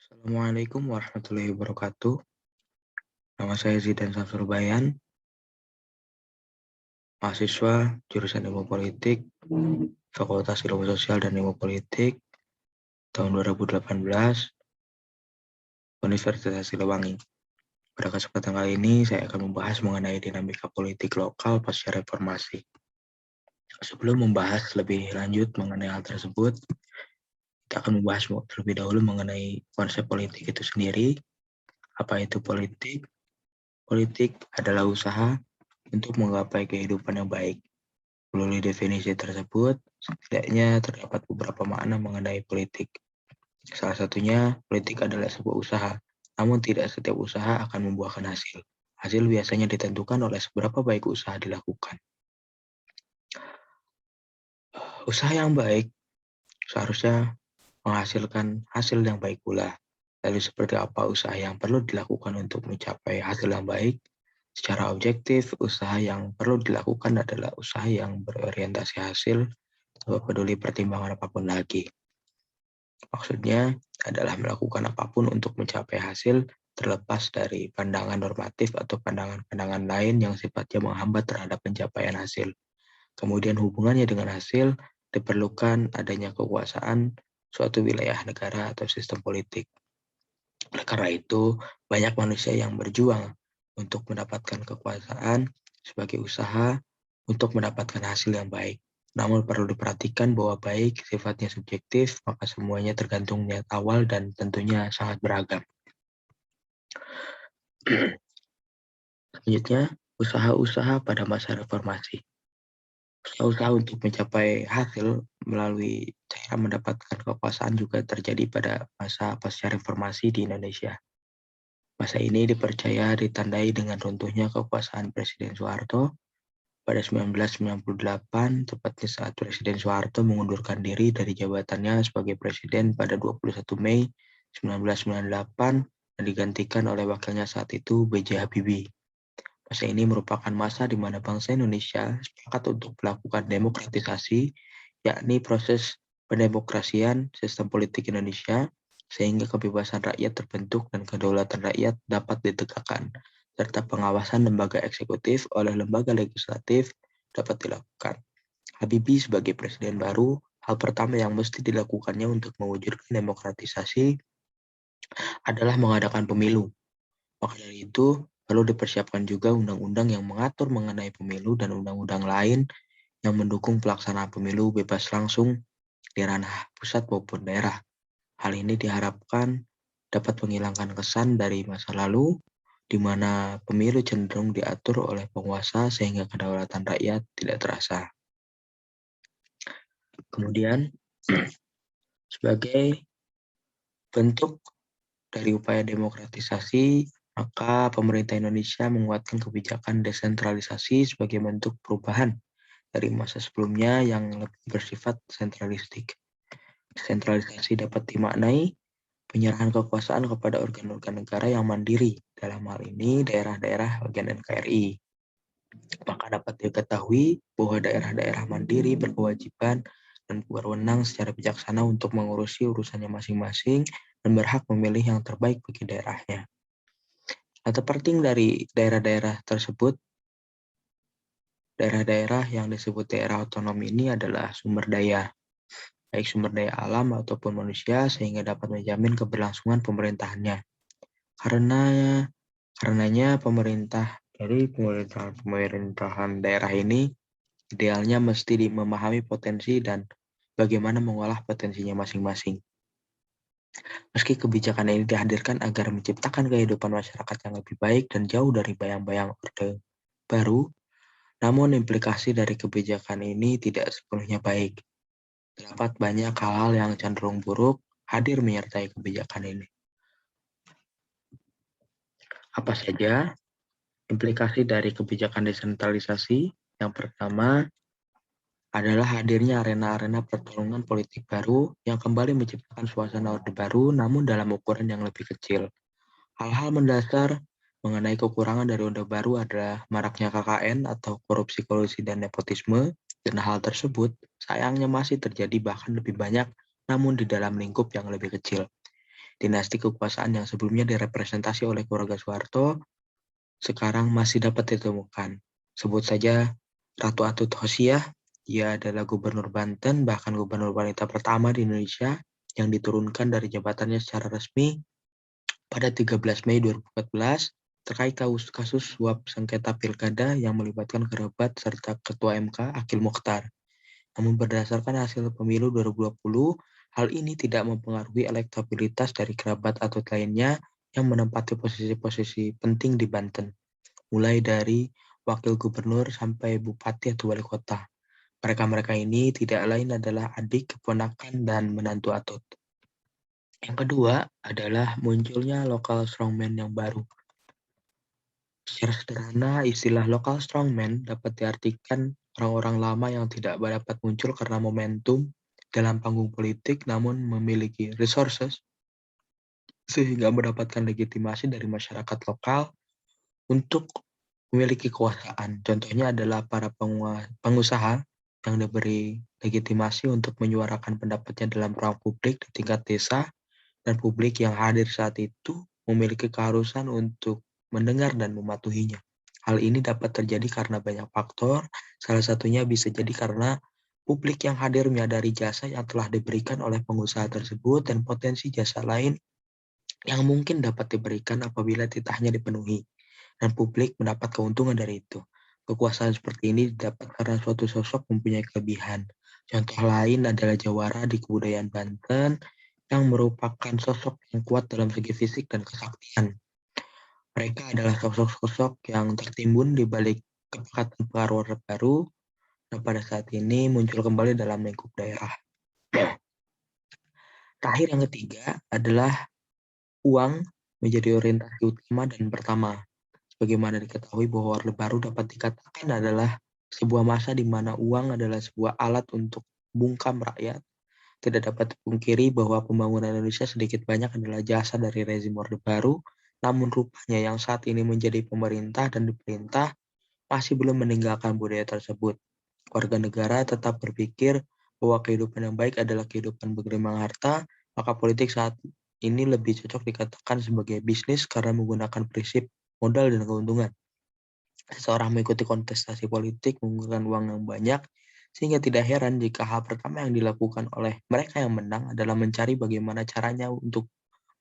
Assalamualaikum warahmatullahi wabarakatuh. Nama saya Zidan Samsul Bayan, mahasiswa jurusan Ilmu Politik, Fakultas Ilmu Sosial dan Ilmu Politik, tahun 2018, Universitas Siliwangi. Pada kesempatan kali ini, saya akan membahas mengenai dinamika politik lokal pasca reformasi. Sebelum membahas lebih lanjut mengenai hal tersebut, kita akan membahas terlebih dahulu mengenai konsep politik itu sendiri. Apa itu politik? Politik adalah usaha untuk menggapai kehidupan yang baik. Melalui definisi tersebut, setidaknya terdapat beberapa makna mengenai politik. Salah satunya, politik adalah sebuah usaha, namun tidak setiap usaha akan membuahkan hasil. Hasil biasanya ditentukan oleh seberapa baik usaha dilakukan. Usaha yang baik seharusnya menghasilkan hasil yang baik pula. Lalu seperti apa usaha yang perlu dilakukan untuk mencapai hasil yang baik? Secara objektif, usaha yang perlu dilakukan adalah usaha yang berorientasi hasil tanpa peduli pertimbangan apapun lagi. Maksudnya adalah melakukan apapun untuk mencapai hasil terlepas dari pandangan normatif atau pandangan-pandangan lain yang sifatnya menghambat terhadap pencapaian hasil. Kemudian hubungannya dengan hasil diperlukan adanya kekuasaan suatu wilayah negara atau sistem politik. Oleh karena itu, banyak manusia yang berjuang untuk mendapatkan kekuasaan sebagai usaha untuk mendapatkan hasil yang baik. Namun perlu diperhatikan bahwa baik sifatnya subjektif, maka semuanya tergantung niat awal dan tentunya sangat beragam. Selanjutnya, usaha-usaha pada masa reformasi. Usaha untuk mencapai hasil melalui cara mendapatkan kekuasaan juga terjadi pada masa pasca reformasi di Indonesia. Masa ini dipercaya ditandai dengan runtuhnya kekuasaan Presiden Soeharto pada 1998, tepatnya saat Presiden Soeharto mengundurkan diri dari jabatannya sebagai Presiden pada 21 Mei 1998 dan digantikan oleh wakilnya saat itu B.J. Habibie. Masa ini merupakan masa di mana bangsa Indonesia sepakat untuk melakukan demokratisasi, yakni proses pendemokrasian sistem politik Indonesia, sehingga kebebasan rakyat terbentuk dan kedaulatan rakyat dapat ditegakkan, serta pengawasan lembaga eksekutif oleh lembaga legislatif dapat dilakukan. Habibie sebagai presiden baru, hal pertama yang mesti dilakukannya untuk mewujudkan demokratisasi adalah mengadakan pemilu. Maka dari itu, perlu dipersiapkan juga undang-undang yang mengatur mengenai pemilu dan undang-undang lain yang mendukung pelaksanaan pemilu bebas langsung di ranah pusat maupun daerah. Hal ini diharapkan dapat menghilangkan kesan dari masa lalu, di mana pemilu cenderung diatur oleh penguasa sehingga kedaulatan rakyat tidak terasa. Kemudian, sebagai bentuk dari upaya demokratisasi, maka pemerintah Indonesia menguatkan kebijakan desentralisasi sebagai bentuk perubahan dari masa sebelumnya yang lebih bersifat sentralistik. Desentralisasi dapat dimaknai penyerahan kekuasaan kepada organ-organ negara yang mandiri, dalam hal ini daerah-daerah bagian NKRI. Maka dapat diketahui bahwa daerah-daerah mandiri berkewajiban dan berwenang secara bijaksana untuk mengurusi urusannya masing-masing dan berhak memilih yang terbaik bagi daerahnya. Atau penting dari daerah-daerah tersebut, daerah-daerah yang disebut daerah otonom ini adalah sumber daya, baik sumber daya alam ataupun manusia, sehingga dapat menjamin keberlangsungan pemerintahannya. Karenanya pemerintah dari pemerintahan daerah ini idealnya mesti memahami potensi dan bagaimana mengolah potensinya masing-masing. Meski kebijakan ini dihadirkan agar menciptakan kehidupan masyarakat yang lebih baik dan jauh dari bayang-bayang orde baru, namun implikasi dari kebijakan ini tidak sepenuhnya baik. Terdapat banyak hal-hal yang cenderung buruk hadir menyertai kebijakan ini. Apa saja implikasi dari kebijakan desentralisasi? Yang pertama adalah hadirnya arena-arena pertarungan politik baru yang kembali menciptakan suasana orde baru namun dalam ukuran yang lebih kecil. Hal-hal mendasar mengenai kekurangan dari orde baru adalah maraknya KKN atau korupsi kolusi dan nepotisme, dan hal tersebut sayangnya masih terjadi bahkan lebih banyak namun di dalam lingkup yang lebih kecil. Dinasti kekuasaan yang sebelumnya direpresentasi oleh keluarga Soeharto sekarang masih dapat ditemukan. Sebut saja Ratu Atut Hosiah, dia adalah gubernur Banten, bahkan gubernur wanita pertama di Indonesia yang diturunkan dari jabatannya secara resmi pada 13 Mei 2014 terkait kasus suap sengketa pilkada yang melibatkan kerabat serta Ketua MK Akil Mukhtar. Namun berdasarkan hasil pemilu 2020, hal ini tidak mempengaruhi elektabilitas dari kerabat atau lainnya yang menempati posisi-posisi penting di Banten, mulai dari wakil gubernur sampai bupati atau wali kota. Mereka-mereka ini tidak lain adalah adik, keponakan, dan menantu Atut. Yang kedua adalah munculnya local strongman yang baru. Secara sederhana, istilah local strongman dapat diartikan orang-orang lama yang tidak dapat muncul karena momentum dalam panggung politik namun memiliki resources sehingga mendapatkan legitimasi dari masyarakat lokal untuk memiliki kekuasaan. Contohnya adalah para pengusaha yang diberi legitimasi untuk menyuarakan pendapatnya dalam ruang publik di tingkat desa dan publik yang hadir saat itu memiliki keharusan untuk mendengar dan mematuhinya. Hal ini dapat terjadi karena banyak faktor, salah satunya bisa jadi karena publik yang hadir menyadari jasa yang telah diberikan oleh pengusaha tersebut dan potensi jasa lain yang mungkin dapat diberikan apabila titahnya dipenuhi, dan publik mendapat keuntungan dari itu. Kekuasaan seperti ini didapat karena suatu sosok mempunyai kelebihan. Contoh lain adalah Jawara di kebudayaan Banten yang merupakan sosok yang kuat dalam segi fisik dan kesaktian. Mereka adalah sosok-sosok yang tertimbun di balik kepekatan pengaruh Orde Baru dan pada saat ini muncul kembali dalam lingkup daerah. Terakhir yang ketiga adalah uang menjadi orientasi utama dan pertama. Sebagaimana diketahui bahwa Orde Baru dapat dikatakan adalah sebuah masa di mana uang adalah sebuah alat untuk bungkam rakyat. Tidak dapat dipungkiri bahwa pembangunan Indonesia sedikit banyak adalah jasa dari rezim Orde Baru, namun rupanya yang saat ini menjadi pemerintah dan diperintah masih belum meninggalkan budaya tersebut. Warga negara tetap berpikir bahwa kehidupan yang baik adalah kehidupan bergelimang harta, maka politik saat ini lebih cocok dikatakan sebagai bisnis karena menggunakan prinsip modal dan keuntungan. Seseorang mengikuti kontestasi politik menggunakan uang yang banyak, sehingga tidak heran jika hal pertama yang dilakukan oleh mereka yang menang adalah mencari bagaimana caranya untuk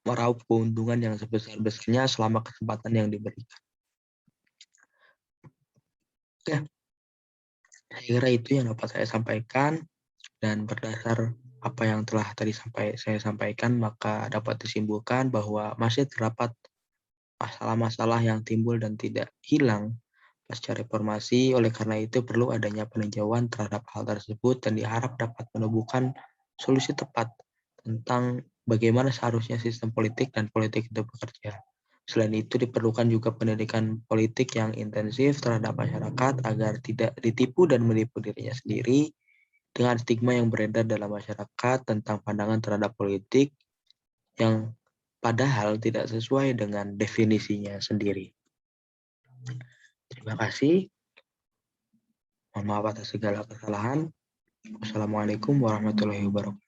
meraup keuntungan yang sebesar-besarnya selama kesempatan yang diberikan. Ya, saya kira itu yang dapat saya sampaikan, dan berdasar apa yang telah tadi saya sampaikan, maka dapat disimpulkan bahwa masih terdapat masalah-masalah yang timbul dan tidak hilang pasca reformasi. Oleh karena itu perlu adanya peninjauan terhadap hal tersebut dan diharap dapat menemukan solusi tepat tentang bagaimana seharusnya sistem politik dan politik itu bekerja. Selain itu diperlukan juga pendidikan politik yang intensif terhadap masyarakat agar tidak ditipu dan menipu dirinya sendiri dengan stigma yang beredar dalam masyarakat tentang pandangan terhadap politik yang padahal tidak sesuai dengan definisinya sendiri. Terima kasih. Mohon maaf atas segala kesalahan. Wassalamualaikum warahmatullahi wabarakatuh.